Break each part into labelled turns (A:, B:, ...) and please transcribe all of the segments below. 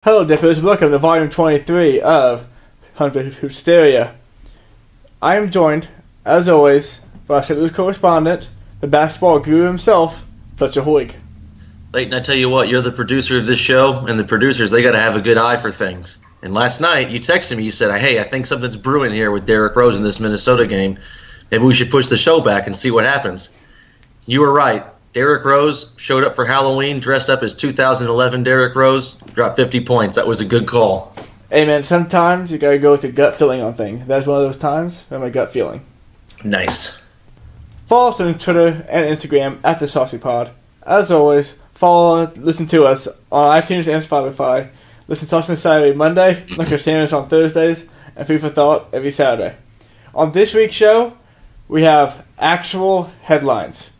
A: Hello, Dippers. Welcome to Volume 23 of Hysteria. I am joined, as always, by our St. Louis correspondent, the basketball guru himself, Fletcher Hoig.
B: Leighton, I tell you what, you're the producer of this show, and the producers, they got to have a good eye for things. And last night, you texted me, you said, hey, I think something's brewing here with Derrick Rose in this Minnesota game. Maybe we should push the show back and see what happens. You were right. Derrick Rose showed up for Halloween, dressed up as 2011 Derrick Rose, dropped 50 points. That was a good call.
A: Hey, man, sometimes you gotta go with your gut feeling on things. That's one of those times with my gut feeling.
B: Nice.
A: Follow us on Twitter and Instagram at The Saucy Pod. As always, listen to us on iTunes and Spotify. Listen to us on Saturday, Monday, like our standards on Thursdays, and Food for Thought every Saturday. On this week's show, we have actual headlines.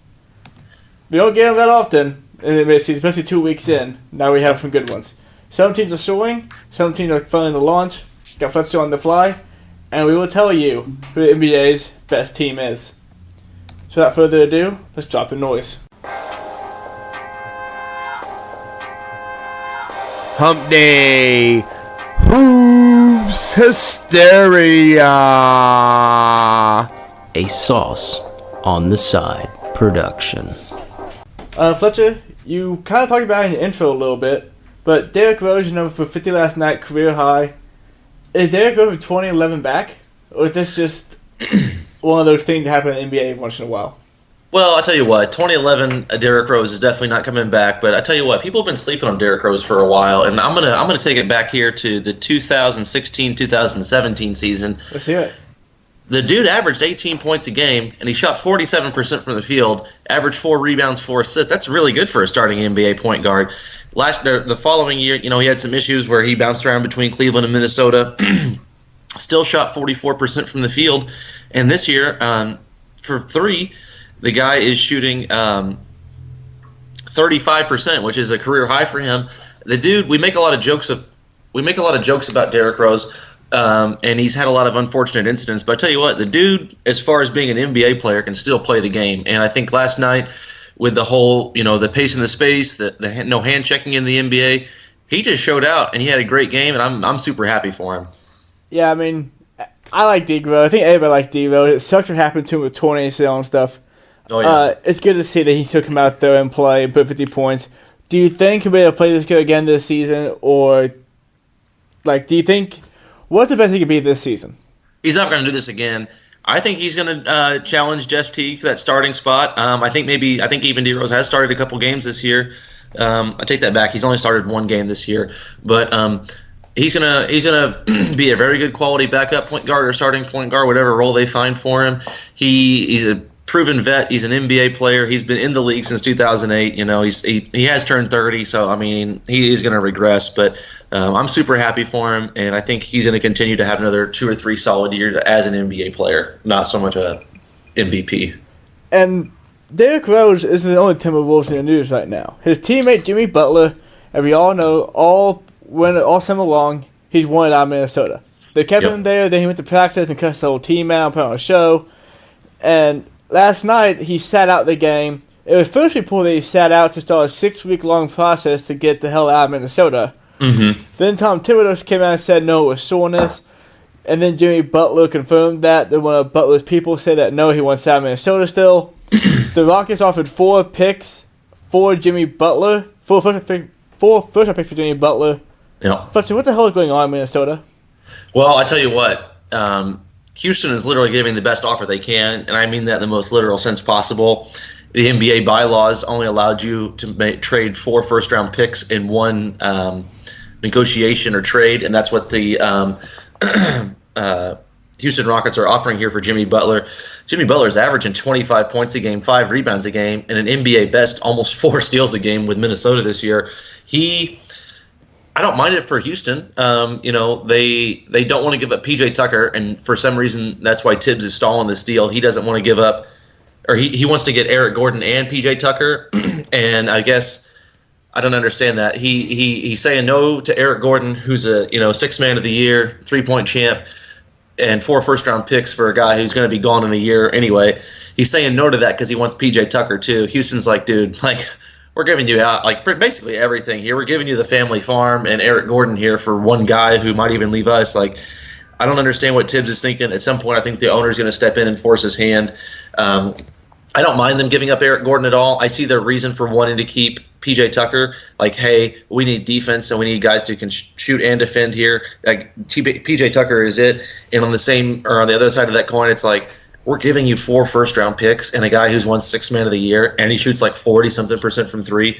A: We don't get them that often in the mid-season, especially 2 weeks in. Now we have some good ones. Some teams are soaring, some teams are failing to launch, got Fletcher on the fly, and we will tell you who the NBA's best team is. So without further ado, let's drop the noise.
C: Humpday, Hoops Hysteria,
D: a Sauce on the Side production.
A: Fletcher, you kind of talked about it in your intro a little bit, but Derrick Rose, your number for 50 last night, career high. Is Derrick Rose from 2011 back? Or is this just one of those things that happen in the NBA once in a while?
B: Well, I tell you what, 2011 Derrick Rose is definitely not coming back. But I tell you what, people have been sleeping on Derrick Rose for a while, and I'm gonna take it back here to the 2016-2017 season.
A: Let's hear it.
B: The dude averaged 18 points a game, and he shot 47% from the field, averaged 4 rebounds, 4 assists. That's really good for a starting NBA point guard. The following year, he had some issues where he bounced around between Cleveland and Minnesota. Still shot 44% from the field. And this year, for three, the guy is shooting 35%, which is a career high for him. The dude, we make a lot of jokes about Derrick Rose. And he's had a lot of unfortunate incidents. But I tell you what, the dude, as far as being an NBA player, can still play the game. And I think last night, with the whole, the pace in the space, the no hand checking in the NBA, he just showed out, and he had a great game, and I'm super happy for him.
A: Yeah, I mean, I like D-Rose. I think everybody likes D-Rose. It sucks what happened to him with torn ACL and stuff.
B: Oh, yeah.
A: It's good to see that he took him out there and play and put 50 points. Do you think he'll be able to play this good again this season? Or, do you think... What's the best he could be this season?
B: He's not going to do this again. I think he's going to challenge Jeff Teague for that starting spot. I think even D Rose has started a couple games this year. I take that back. He's only started one game this year, but he's gonna be a very good quality backup point guard or starting point guard, whatever role they find for him. He's a proven vet. He's an NBA player. He's been in the league since 2008. He has turned 30, so I mean he is going to regress. But I'm super happy for him, and I think he's going to continue to have another 2 or 3 solid years as an NBA player, not so much a MVP.
A: And Derrick Rose isn't the only Timberwolves in the news right now. His teammate Jimmy Butler, and we all know all summer long he's wanted out of Minnesota. They kept him there. Then he went to practice and cussed the whole team out, put on a show, and last night, he sat out the game. It was first reported that he sat out to start a 6-week-long process to get the hell out of Minnesota.
B: Mm-hmm. Then
A: Tom Thibodeau came out and said no, it was soreness. And then Jimmy Butler confirmed that. Then one of Butler's people said that no, he wants out of Minnesota still. The Rockets offered 4 picks for Jimmy Butler. 4 first-round picks for Jimmy Butler.
B: Yeah.
A: But what the hell is going on in Minnesota?
B: Well, I tell you what. Houston is literally giving the best offer they can, and I mean that in the most literal sense possible. The NBA bylaws only allowed you to trade 4 first-round picks in one negotiation or trade, and that's what the Houston Rockets are offering here for Jimmy Butler. Jimmy Butler is averaging 25 points a game, 5 rebounds a game, and an NBA best almost 4 steals a game with Minnesota this year. I don't mind it for Houston. They don't want to give up PJ Tucker, and for some reason that's why Tibbs is stalling this deal. He doesn't want to give up, or he wants to get Eric Gordon and PJ Tucker, and I guess I don't understand that. He's saying no to Eric Gordon, who's a 6th man of the year, 3-point champ, and 4 first-round picks for a guy who's going to be gone in a year anyway. He's saying no to that because he wants PJ Tucker too. Houston's like, dude, we're giving you out like basically everything here. We're giving you the family farm and Eric Gordon here for one guy who might even leave us. Like, I don't understand what Tibbs is thinking. At some point, I think the owner's going to step in and force his hand. I don't mind them giving up Eric Gordon at all. I see their reason for wanting to keep PJ Tucker. Like, hey, we need defense and we need guys who can shoot and defend here. Like, PJ Tucker is it. And on the other side of that coin, it's like, we're giving you 4 first-round picks and a guy who's won 6th Man of the Year, and he shoots like 40-something% from 3.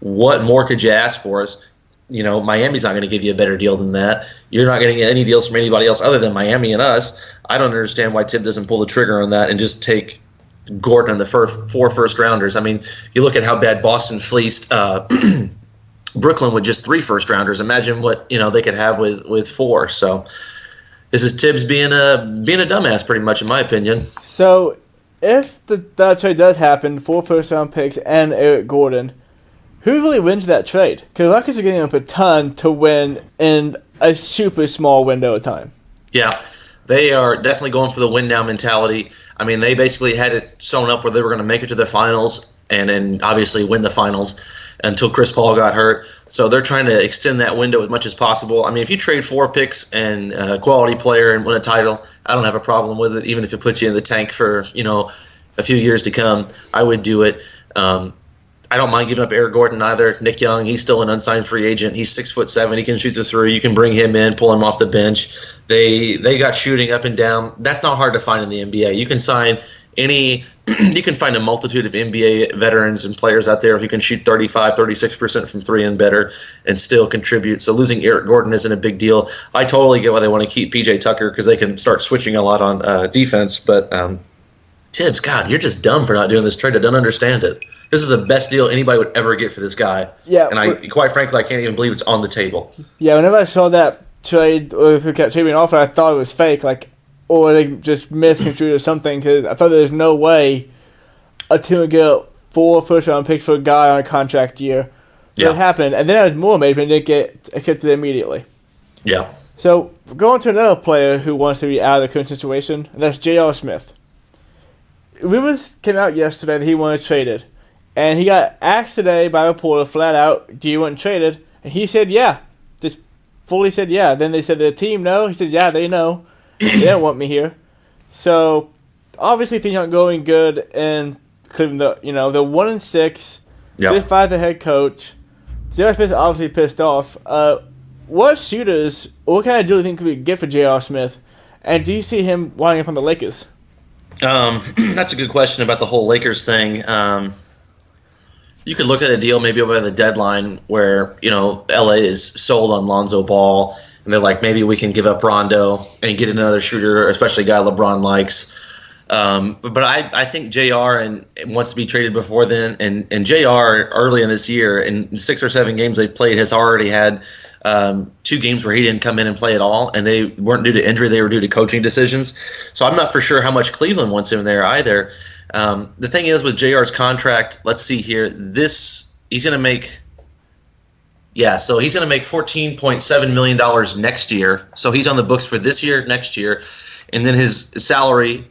B: What more could you ask for us? You know, Miami's not going to give you a better deal than that. You're not going to get any deals from anybody else other than Miami and us. I don't understand why Tibb doesn't pull the trigger on that and just take Gordon and the 4 first-rounders. I mean, you look at how bad Boston fleeced Brooklyn with just 3 first-rounders. Imagine what they could have with 4. So this is Tibbs being a dumbass, pretty much, in my opinion.
A: So, if that trade does happen, 4 first-round picks and Eric Gordon, who really wins that trade? Because Rockets are getting up a ton to win in a super small window of time.
B: Yeah, they are definitely going for the win-now mentality. I mean, they basically had it sewn up where they were going to make it to the finals and then obviously win the finals until Chris Paul got hurt. So they're trying to extend that window as much as possible. I mean, if you trade 4 picks and a quality player and win a title, I don't have a problem with it, even if it puts you in the tank for, a few years to come. I would do it. I don't mind giving up Eric Gordon either. Nick Young, he's still an unsigned free agent. He's 6'7". He can shoot the 3. You can bring him in, pull him off the bench. They got shooting up and down. That's not hard to find in the NBA. You can sign you can find a multitude of NBA veterans and players out there who can shoot 35, 36% from 3 and better and still contribute. So losing Eric Gordon isn't a big deal. I totally get why they want to keep PJ Tucker because they can start switching a lot on defense. But Tibbs, God, you're just dumb for not doing this trade. I don't understand it. This is the best deal anybody would ever get for this guy. Yeah, and quite frankly, I can't even believe it's on the table.
A: Yeah, whenever I saw that trade, or if it kept being offered, I thought it was fake, or they just misconstrued or something, because I thought there's no way a team would get 4 first-round picks for a guy on a contract year. But it happened, and then I was more amazed when it didn't get accepted immediately.
B: Yeah.
A: So, going to another player who wants to be out of the current situation, and that's J.R. Smith. Rumors came out yesterday that he wanted traded. And he got asked today by a reporter flat out, do you want traded? And he said, yeah. Just fully said, yeah. Then they said, the team no? He said, yeah, they know. They don't want me here. So, obviously things aren't going good in Cleveland. They're 1-6. Yep. Just fired the head coach. J.R. Smith obviously pissed off. What shooters, or what kind of deal do you think we could get for J.R. Smith? And do you see him winding up on the Lakers?
B: That's a good question about the whole Lakers thing. You could look at a deal maybe over the deadline where, LA is sold on Lonzo Ball, and they're like, maybe we can give up Rondo and get another shooter, especially a guy LeBron likes. But I think JR wants to be traded before then, and JR early in this year, in 6 or 7 games they played, has already had 2 games where he didn't come in and play at all, and they weren't due to injury, they were due to coaching decisions. So I'm not for sure how much Cleveland wants him there either. The thing is with JR's contract, let's see here, he's going to make $14.7 million next year. So he's on the books for this year, next year, and then his salary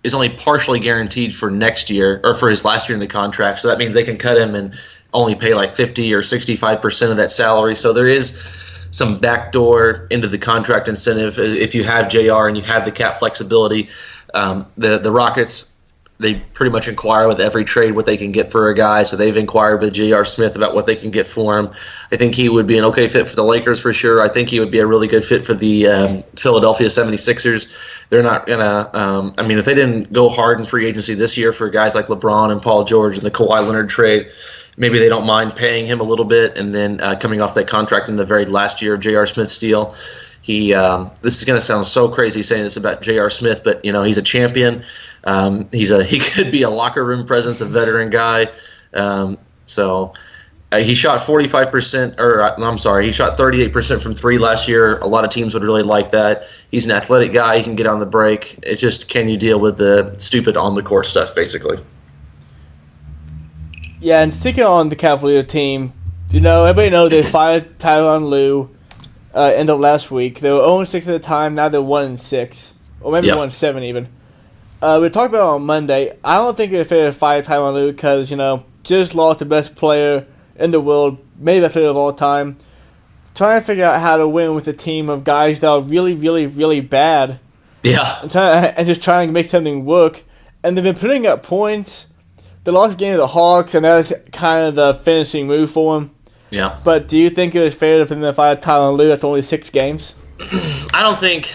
B: is only partially guaranteed for next year, or for his last year in the contract. So that means they can cut him and only pay like 50 or 65% of that salary. So there is some backdoor into the contract incentive if you have JR and you have the cap flexibility. The Rockets, they pretty much inquire with every trade what they can get for a guy. So they've inquired with J.R. Smith about what they can get for him. I think he would be an okay fit for the Lakers for sure. I think he would be a really good fit for the Philadelphia 76ers. They're not going to if they didn't go hard in free agency this year for guys like LeBron and Paul George and the Kawhi Leonard trade, maybe they don't mind paying him a little bit and then coming off that contract in the very last year of J.R. Smith's deal. This is going to sound so crazy saying this about J.R. Smith, but he's a champion. He could be a locker room presence, a veteran guy. He shot 45%, he shot 38% from 3 last year. A lot of teams would really like that. He's an athletic guy. He can get on the break. It's just, can you deal with the stupid on the court stuff, basically?
A: Yeah, and sticking on the Cavalier team, everybody knows they fired Tyronn Lue. End of last week. They were 0-6 at the time. Now they're 1-6, or maybe 1-7 even. We talked about it on Monday. I don't think it's fair to fire Tyronn Lue because just lost the best player in the world, maybe the player of all time. Trying to figure out how to win with a team of guys that are really, really, really bad.
B: Yeah.
A: And just trying to make something work. And they've been putting up points. They lost the game to the Hawks, and that was kind of the finishing move for them.
B: Yeah.
A: But do you think it was fair for them to fire Tyronn Lue after only 6 games?
B: I don't think.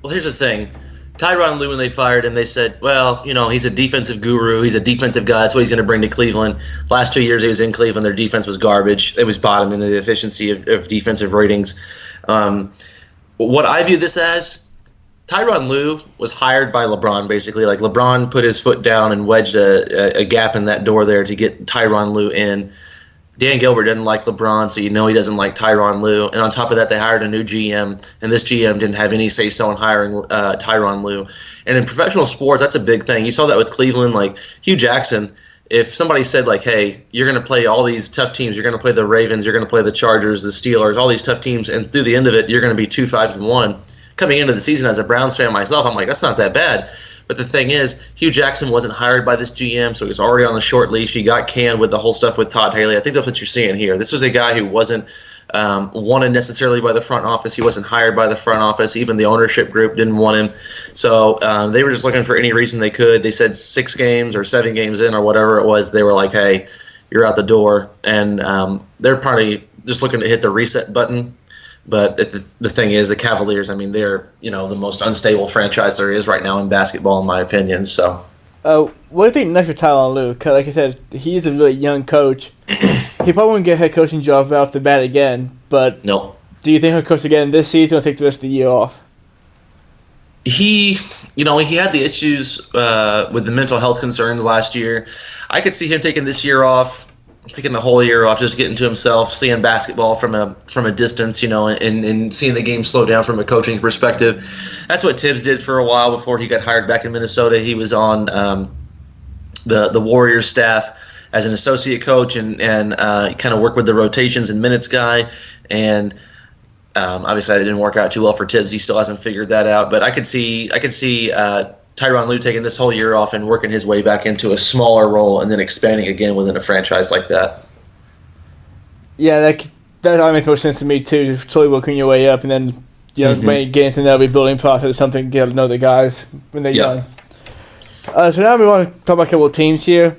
B: Well, here's the thing. Tyronn Lue, when they fired him, they said, well, he's a defensive guru. He's a defensive guy. That's what he's going to bring to Cleveland. Last 2 years he was in Cleveland, their defense was garbage. It was bottom in the efficiency of defensive ratings. What I view this as, Tyronn Lue was hired by LeBron, basically. Like, LeBron put his foot down and wedged a gap in that door there to get Tyronn Lue in. Dan Gilbert didn't like LeBron, so he doesn't like Tyronn Lue. And on top of that, they hired a new GM, and this GM didn't have any say-so in hiring Tyronn Lue. And in professional sports, that's a big thing. You saw that with Cleveland. Like, Hugh Jackson, if somebody said, like, hey, you're going to play all these tough teams, you're going to play the Ravens, you're going to play the Chargers, the Steelers, all these tough teams, and through the end of it, you're going to be 2-5-1. Coming into the season as a Browns fan myself, I'm like, that's not that bad. But the thing is, Hugh Jackson wasn't hired by this GM, so he was already on the short leash. He got canned with the whole stuff with Todd Haley. I think that's what you're seeing here. This was a guy who wasn't wanted necessarily by the front office. He wasn't hired by the front office. Even the ownership group didn't want him. So they were just looking for any reason they could. They said 6 games or 7 games in or whatever it was. They were like, hey, you're out the door. And they're probably just looking to hit the reset button. But the thing is, the Cavaliers, I mean, they're, the most unstable franchise there is right now in basketball, in my opinion. So,
A: what do you think next for Tyronn Lue? Because, like I said, he's a really young coach. He probably won't get a head coaching job right off the bat again. But
B: no.
A: Do you think he'll coach again this season or take the rest of the year off?
B: He had the issues with the mental health concerns last year. I could see him taking this year off. Taking the whole year off, just getting to himself, seeing basketball from a distance, and seeing the game slow down from a coaching perspective. That's what Tibbs did for a while before he got hired back in Minnesota. He was on the Warriors staff as an associate coach and kind of worked with the rotations and minutes guy. And obviously, that didn't work out too well for Tibbs. He still hasn't figured that out. But I could see Tyronn Lue taking this whole year off and working his way back into a smaller role and then expanding again within a franchise like that.
A: Yeah, that makes more sense to me too. Just slowly working your way up and then when you get into the rebuilding process or something, get to know the guys when they're young. So now we want to talk about a couple of teams here.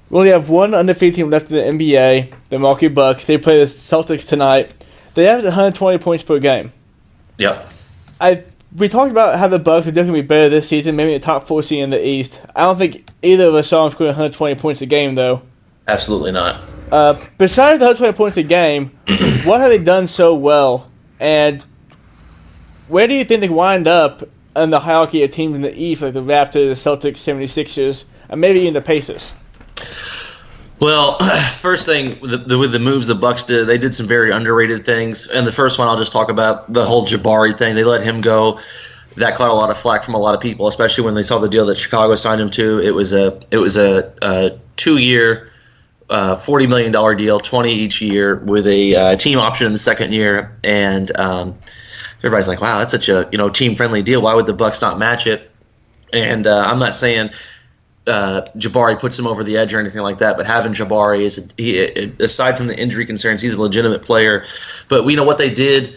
A: We only have one undefeated team left in the NBA, the Milwaukee Bucks. They play the Celtics tonight. They average 120 points per game.
B: Yep.
A: We talked about how the Bucks are definitely be better this season, maybe a top 4 seed in the East. I don't think either of us saw them scoring 120 points a game, though.
B: Absolutely not.
A: Besides the 120 points a game, what have they done so well? And where do you think they wind up in the hierarchy of teams in the East, like the Raptors, the Celtics, 76ers, and maybe even the Pacers?
B: Well, first thing, with the moves the Bucks did, they did some very underrated things. And the first one, I'll just talk about the whole Jabari thing. They let him go. That caught a lot of flack from a lot of people, especially when they saw the deal that Chicago signed him to. It was a 2-year, $40 million deal, 20 each year, with a team option in the second year. And everybody's like, "Wow, that's such a team friendly deal. Why would the Bucks not match it?" And I'm not saying Jabari puts him over the edge or anything like that, but having Jabari aside from the injury concerns, he's a legitimate player. But we know what they did.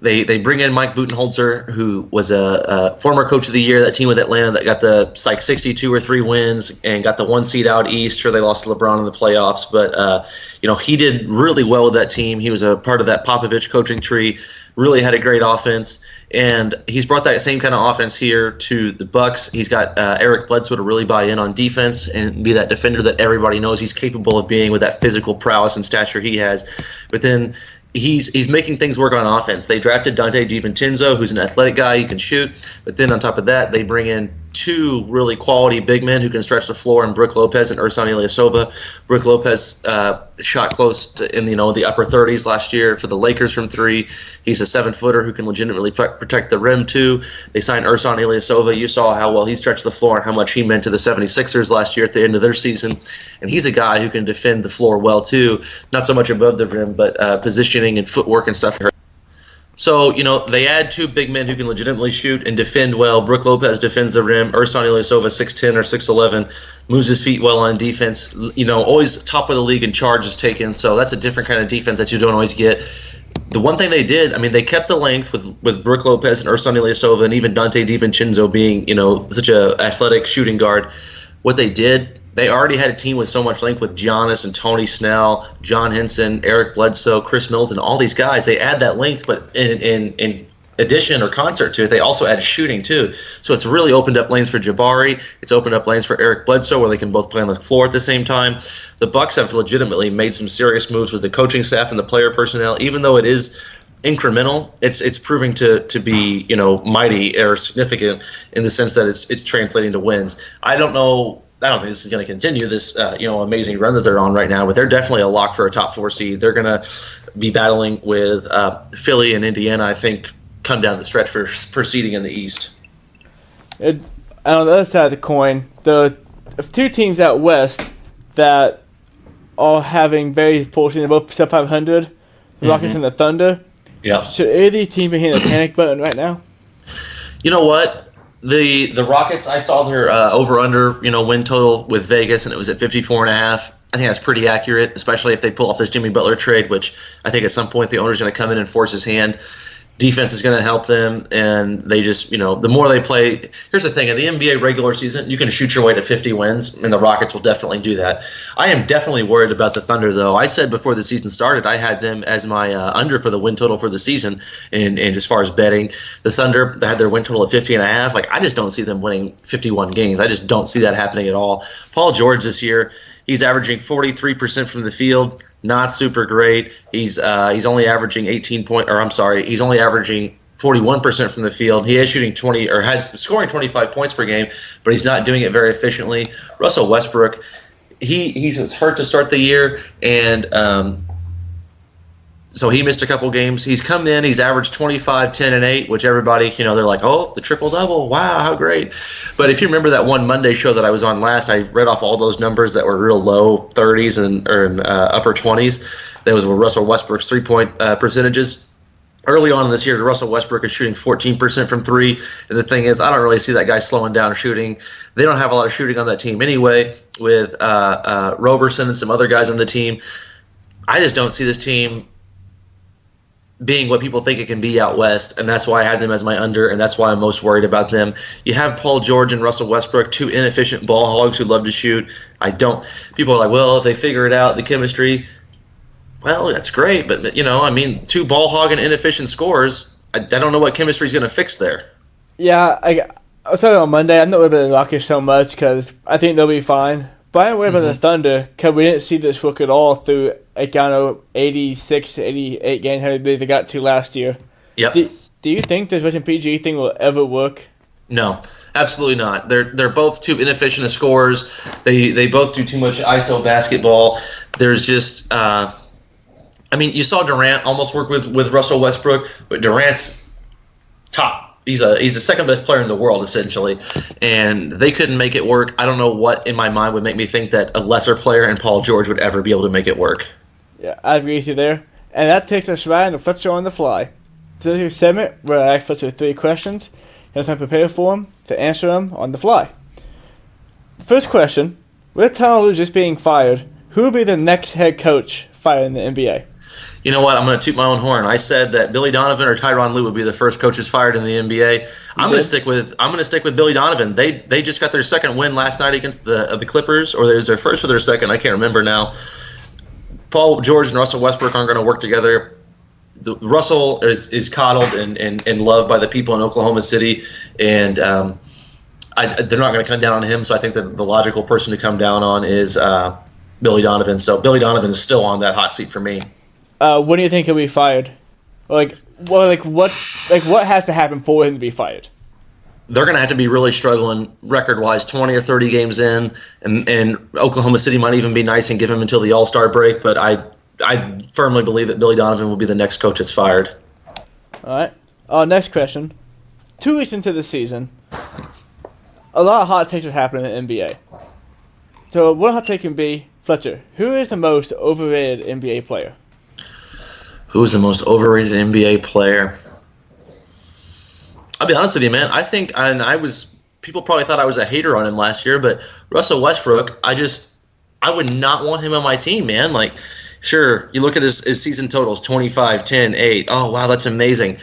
B: They bring in Mike Budenholzer, who was a former coach of the year, that team with Atlanta that got the 62 or 3 wins and got the 1 seed out east. Sure, they lost to LeBron in the playoffs, but he did really well with that team. He was a part of that Popovich coaching tree. Really had a great offense, and he's brought that same kind of offense here to the Bucks. He's got Eric Bledsoe to really buy in on defense and be that defender that everybody knows he's capable of being with that physical prowess and stature he has. But then he's making things work on offense. They drafted Dante DiVincenzo, who's an athletic guy, he can shoot. But then on top of that, they bring in 2 really quality big men who can stretch the floor, and Brook Lopez and Ersan Ilyasova. Brook Lopez shot close to in the upper 30s last year for the Lakers from 3. He's a 7-footer who can legitimately protect the rim too. They signed Ersan Ilyasova. You saw how well he stretched the floor and how much he meant to the 76ers last year at the end of their season. And he's a guy who can defend the floor well too. Not so much above the rim, but positioning and footwork and stuff. So, they add two big men who can legitimately shoot and defend well. Brook Lopez defends the rim. Ersan Ilyasova, 6'10 or 6'11, moves his feet well on defense. Always top of the league in charges taken. So that's a different kind of defense that you don't always get. The one thing they did, they kept the length with Brook Lopez and Ersan Ilyasova and even Dante DiVincenzo being, such a athletic shooting guard. What they did, they already had a team with so much length with Giannis and Tony Snell, John Henson, Eric Bledsoe, Chris Middleton, all these guys. They add that length, but in addition or concert to it, they also add shooting too. So it's really opened up lanes for Jabari. It's opened up lanes for Eric Bledsoe where they can both play on the floor at the same time. The Bucks have legitimately made some serious moves with the coaching staff and the player personnel, even though it is incremental. It's proving to be mighty or significant in the sense that it's translating to wins. I don't think this is going to continue this amazing run that they're on right now, but they're definitely a lock for a top 4 seed. They're going to be battling with Philly and Indiana, I think, come down the stretch for seeding in the East.
A: And on the other side of the coin, the two teams out west that are having very fortunate, both sub 500, the Rockets and the Thunder.
B: Yeah.
A: Should any team be hitting a panic button right now?
B: You know what? The Rockets, I saw their over-under win total with Vegas, and it was at 54.5. I think that's pretty accurate, especially if they pull off this Jimmy Butler trade, which I think at some point the owner's going to come in and force his hand. Defense is going to help them, and they just, the more they play. Here's the thing: in the NBA regular season, you can shoot your way to 50 wins, and the Rockets will definitely do that. I am definitely worried about the Thunder, though. I said before the season started, I had them as my under for the win total for the season, and as far as betting, the Thunder had their win total at 50.5. I just don't see them winning 51 games. I just don't see that happening at all. Paul George this year, he's averaging 43% from the field. Not super great. He's only averaging he's only averaging 41% from the field. He is shooting scoring 25 points per game, but he's not doing it very efficiently. Russell Westbrook, he's hurt to start the year, and so he missed a couple games. He's come in, he's averaged 25, 10, and 8, which everybody, they're like, oh, the triple-double, wow, how great. But if you remember that one Monday show that I was on last, I read off all those numbers that were real low 30s and upper 20s. That was Russell Westbrook's three-point percentages. Early on in this year, Russell Westbrook is shooting 14% from three, and the thing is, I don't really see that guy slowing down shooting. They don't have a lot of shooting on that team anyway, with Roberson and some other guys on the team. I just don't see this team being what people think it can be out west, and that's why I had them as my under, and that's why I'm most worried about them. You have Paul George and Russell Westbrook, two inefficient ball hogs who love to shoot. People are like, well, if they figure it out, the chemistry, well, that's great, but, two ball hog and inefficient scorers, I don't know what chemistry is going to fix there.
A: Yeah, I was talking on Monday, I'm not worried about the Rockets so much because I think they'll be fine. But I'm worried about the Thunder because we didn't see this work at all through 86, 88 games how they got to last year.
B: Yep.
A: Do you think this Russian PG thing will ever work?
B: No, absolutely not. They're both too inefficient as scorers. They both do too much ISO basketball. There's just you saw Durant almost work with Russell Westbrook, but Durant's top. He's the second best player in the world, essentially, and they couldn't make it work. I don't know what in my mind would make me think that a lesser player and Paul George would ever be able to make it work.
A: Yeah, I agree with you there. And that takes us right into Fletcher on the Fly. This is your segment where I ask Fletcher 3 questions, and I'm prepared for him to answer them on the fly. The first question, with Tom Lue just being fired, who will be the next head coach fired in the NBA?
B: You know what? I'm going to toot my own horn. I said that Billy Donovan or Tyronn Lue would be the first coaches fired in the NBA. I'm going to stick with Billy Donovan. They just got their second win last night against the Clippers, or it was their first or their second. I can't remember now. Paul George and Russell Westbrook aren't going to work together. Russell is coddled and loved by the people in Oklahoma City, and they're not going to come down on him. So I think that the logical person to come down on is Billy Donovan. So Billy Donovan is still on that hot seat for me.
A: When do you think he'll be fired? What has to happen for him to be fired?
B: They're going to have to be really struggling record-wise, 20 or 30 games in, and Oklahoma City might even be nice and give him until the All-Star break, but I firmly believe that Billy Donovan will be the next coach that's fired.
A: All right. Next question. 2 weeks into the season, a lot of hot takes are happening in the NBA. So one hot take can be, Fletcher, who is the most overrated NBA player?
B: Who is the most overrated NBA player? I'll be honest with you, man. I think, and people probably thought I was a hater on him last year, but Russell Westbrook, I would not want him on my team, man. Like, sure, you look at his season totals, 25, 10, 8. Oh, wow, that's amazing.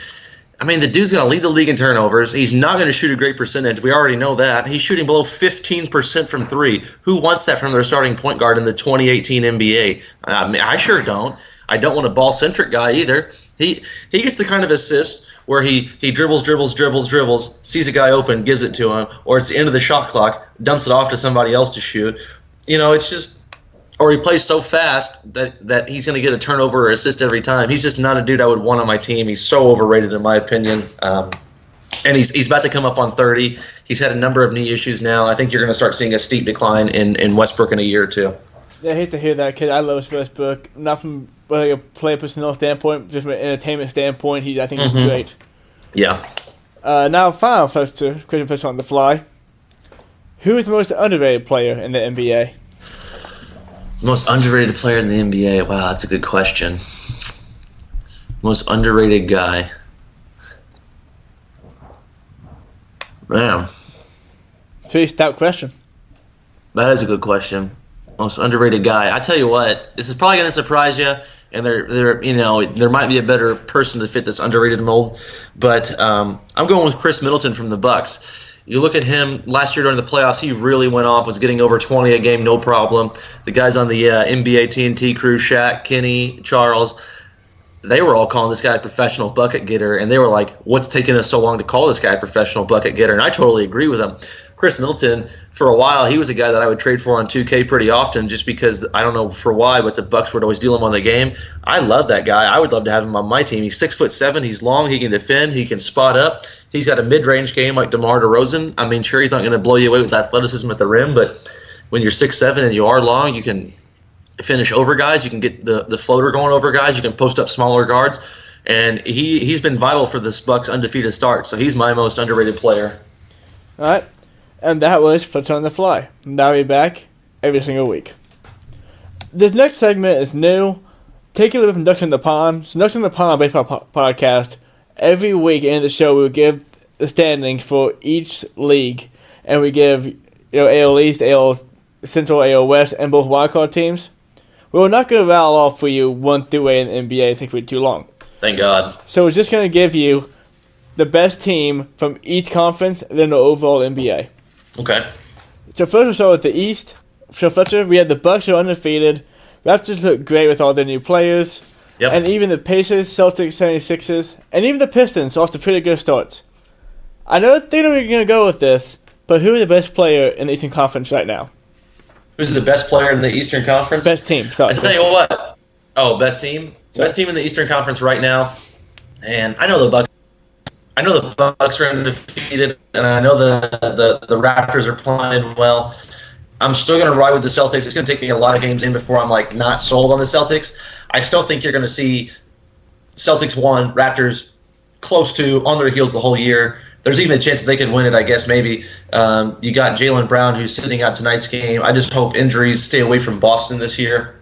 B: I mean, the dude's going to lead the league in turnovers. He's not going to shoot a great percentage. We already know that. He's shooting below 15% from three. Who wants that from their starting point guard in the 2018 NBA? I mean, I sure don't. I don't want a ball-centric guy either. He gets the kind of assist where he dribbles, sees a guy open, gives it to him, or it's the end of the shot clock, dumps it off to somebody else to shoot. You know, it's just – or he plays so fast that he's going to get a turnover or assist every time. He's just not a dude I would want on my team. He's so overrated in my opinion. And he's about to come up on 30. He's had a number of knee issues now. I think you're going to start seeing a steep decline in Westbrook in a year or two.
A: Yeah, I hate to hear that, kid. I love Westbrook. Not from like a player personnel standpoint, just from an entertainment standpoint. I think he's great.
B: Yeah.
A: Now, final question on the fly. Who is the most underrated player in the NBA?
B: Most underrated player in the NBA? Wow, that's a good question. Most underrated guy. Man.
A: Pretty stout question.
B: That is a good question. Most underrated guy. I tell you what, this is probably going to surprise you, and there might be a better person to fit this underrated mold, but I'm going with Chris Middleton from the Bucks. You look at him last year during the playoffs, he really went off, was getting over 20 a game, no problem. The guys on the NBA TNT crew, Shaq, Kenny, Charles, they were all calling this guy a professional bucket getter, and they were like, what's taking us so long to call this guy a professional bucket getter? And I totally agree with them. Chris Middleton, for a while, he was a guy that I would trade for on 2K pretty often just because, I don't know for why, but the Bucks would always deal him on the game. I love that guy. I would love to have him on my team. He's 6'7", he's long, he can defend, he can spot up. He's got a mid-range game like DeMar DeRozan. I mean, sure, he's not going to blow you away with athleticism at the rim, but when you're 6'7" and you are long, you can finish over guys, you can get the floater going over guys, you can post up smaller guards, and he's been vital for this Bucks undefeated start, so he's my most underrated player.
A: All right. And that was Flips on the Fly. Now we're back every single week. This next segment is new. Take a look from Ducks in the Pond. So Ducks in the Pond Baseball Podcast. Every week in the show, we will give the standings for each league. And we give AL East, AL Central, AL West, and both wildcard teams. We will not go rattle off for you 1 through 8 in the NBA. I think we're too long.
B: Thank God.
A: So we're just going to give you the best team from each conference and then the overall NBA.
B: Okay.
A: So first we'll start with the East. So Fletcher, we had the Bucks who are undefeated. Raptors look great with all their new players.
B: Yep.
A: And even the Pacers, Celtics, 76ers, and even the Pistons off to pretty good starts. I don't think we're going to go with this, but who is the best player in the Eastern Conference right now?
B: Who's the best player in the Eastern Conference?
A: Best team, sorry.
B: I tell you what. Oh, best team? Sorry. Best team in the Eastern Conference right now. And I know the Bucks. I know the Bucks are undefeated, and I know the Raptors are playing well. I'm still going to ride with the Celtics. It's going to take me a lot of games in before I'm not sold on the Celtics. I still think you're going to see Celtics 1, Raptors close to, on their heels the whole year. There's even a chance that they could win it, I guess, maybe. You got Jaylen Brown, who's sitting out tonight's game. I just hope injuries stay away from Boston this year.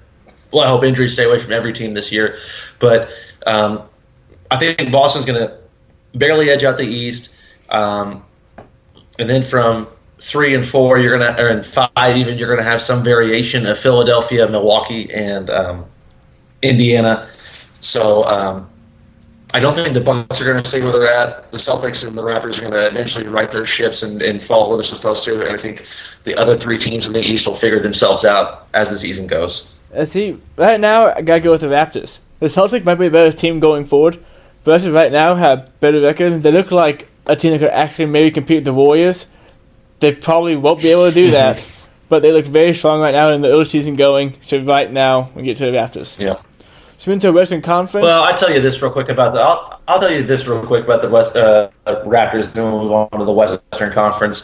B: Well, I hope injuries stay away from every team this year. But I think Boston's going to barely edge out the East, and then from 3 and 4, or in 5 even, you're gonna have some variation of Philadelphia, Milwaukee, and Indiana. So I don't think the Bucks are gonna stay where they're at. The Celtics and the Raptors are gonna eventually right their ships and fall where they're supposed to. And I think the other 3 teams in the East will figure themselves out as the season goes.
A: See, right now I gotta go with the Raptors. The Celtics might be a better team going forward. But right now have better record. They look like a team that could actually maybe compete with the Warriors. They probably won't be able to do that, but they look very strong right now in the early season going. So right now we get to the Raptors.
B: Yeah.
A: So into the Western Conference.
E: Well, I'll tell you this real quick about I'll tell you this real quick about the Raptors. Then we'll move on to the Western Conference.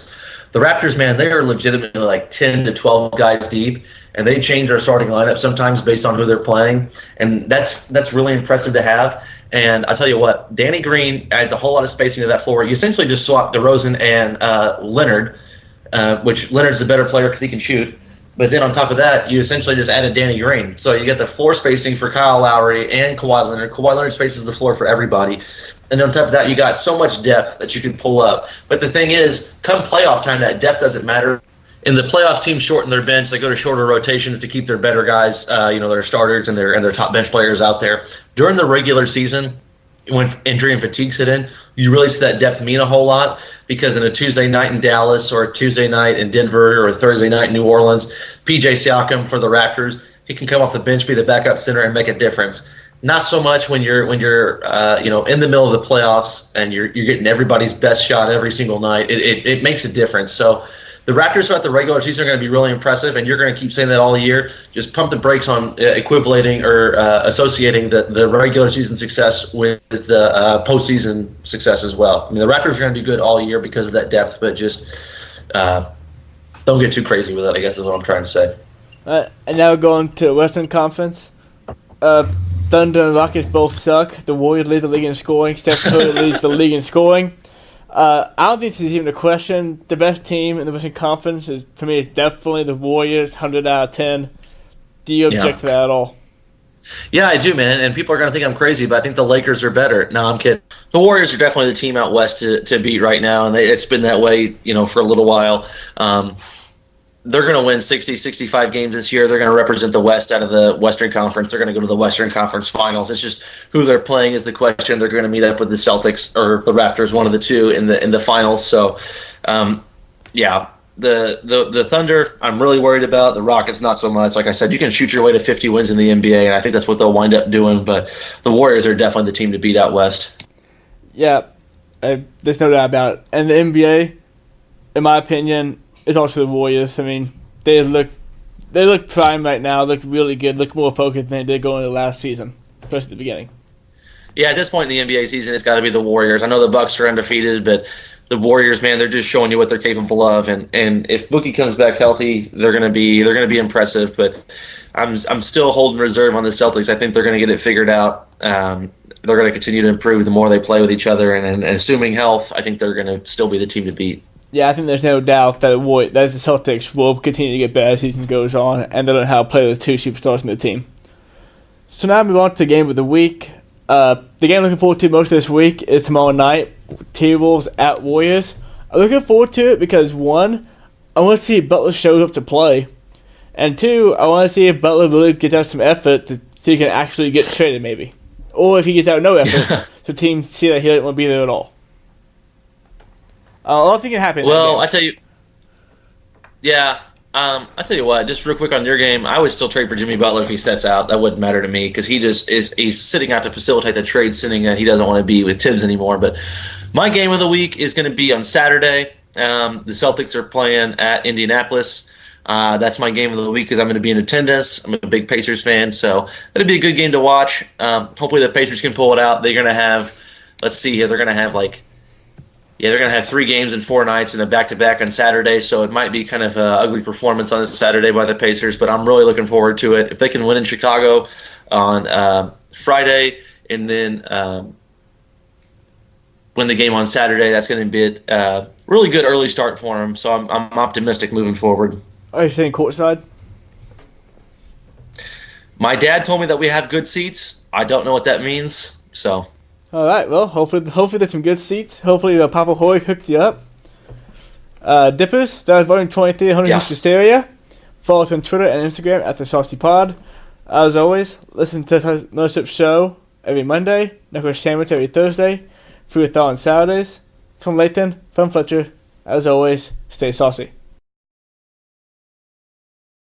E: The Raptors, man, they are legitimately like 10 to 12 guys deep, and they change their starting lineup sometimes based on who they're playing, and that's really impressive to have. And I'll tell you what, Danny Green adds a whole lot of spacing to that floor. You essentially just swap DeRozan and Leonard, which Leonard's the better player because he can shoot. But then on top of that, you essentially just added Danny Green. So you get the floor spacing for Kyle Lowry and Kawhi Leonard. Kawhi Leonard spaces the floor for everybody. And on top of that, you got so much depth that you can pull up. But the thing is, come playoff time, that depth doesn't matter. In the playoffs, teams shorten their bench. They go to shorter rotations to keep their better guys, their starters and their top bench players out there. During the regular season, when injury and fatigue sit in, you really see that depth mean a whole lot, because in a Tuesday night in Dallas or a Tuesday night in Denver or a Thursday night in New Orleans, PJ Siakam for the Raptors, he can come off the bench, be the backup center, and make a difference. Not so much when you're in the middle of the playoffs and you're getting everybody's best shot every single night. It makes a difference. So the Raptors throughout the regular season are going to be really impressive, and you're going to keep saying that all year. Just pump the brakes on equivalating or associating the regular season success with the postseason success as well. I mean, the Raptors are going to be good all year because of that depth, but just don't get too crazy with it, I guess is what I'm trying to say.
A: And now going to Western Conference. Thunder and Rockets both suck. The Warriors lead the league in scoring. Steph Curry leads the league in scoring. I don't think this is even a question. The best team in the Western Conference is, to me, is definitely the Warriors, 100 out of 10. Do you object to that at all?
B: Yeah, I do, man. And people are going to think I'm crazy, but I think the Lakers are better. No, I'm kidding. The Warriors are definitely the team out west to beat right now, and it's been that way, for a little while. They're going to win 60, 65 games this year. They're going to represent the West out of the Western Conference. They're going to go to the Western Conference Finals. It's just who they're playing is the question. They're going to meet up with the Celtics or the Raptors, one of the two, in the finals. So, the Thunder I'm really worried about. The Rockets not so much. Like I said, you can shoot your way to 50 wins in the NBA, and I think that's what they'll wind up doing. But the Warriors are definitely the team to beat out West.
A: Yeah, there's no doubt about it. And the NBA, in my opinion, it's also the Warriors. I mean, they look prime right now, look really good, look more focused than they did going into last season, especially at the beginning.
B: Yeah, at this point in the NBA season, it's got to be the Warriors. I know the Bucks are undefeated, but the Warriors, man, they're just showing you what they're capable of. And if Boogie comes back healthy, they're gonna be impressive. But I'm still holding reserve on the Celtics. I think they're gonna get it figured out. They're gonna continue to improve the more they play with each other, and assuming health, I think they're gonna still be the team to beat.
A: Yeah, I think there's no doubt that the Celtics will continue to get better as the season goes on, and they don't know how to play with two superstars in the team. So now we move on to the game of the week. The game I'm looking forward to most this week is tomorrow night, T-Wolves at Warriors. I'm looking forward to it because, one, I want to see if Butler shows up to play, and two, I want to see if Butler really gets out some effort so he can actually get traded maybe. Or if he gets out no effort, so teams see that he doesn't want to be there at all. I don't think it happened.
B: Well, I tell you, I tell you what, just real quick on your game, I would still trade for Jimmy Butler if he sets out. That wouldn't matter to me because he's sitting out to facilitate the trade, sitting that he doesn't want to be with Tibbs anymore. But my game of the week is going to be on Saturday. The Celtics are playing at Indianapolis. That's my game of the week because I'm going to be in attendance. I'm a big Pacers fan, so that'll be a good game to watch. Hopefully the Pacers can pull it out. They're going to have, let's see here, they're going to have 3 games in 4 nights and a back-to-back on Saturday, so it might be kind of an ugly performance on this Saturday by the Pacers, but I'm really looking forward to it. If they can win in Chicago on Friday and then win the game on Saturday, that's going to be a really good early start for them, so I'm optimistic moving forward.
A: Are you saying courtside?
B: My dad told me that we have good seats. I don't know what that means, so...
A: All right, well, hopefully there's some good seats. Hopefully Papa Hoy hooked you up. Dippers, that was volume 23, 100 Hysteria. Follow us on Twitter and Instagram at the Saucy Pod. As always, listen to the Mothership Show every Monday, Knuckle Sandwich every Thursday, Food with Thaw on Saturdays. From Layton, from Fletcher, as always, stay saucy.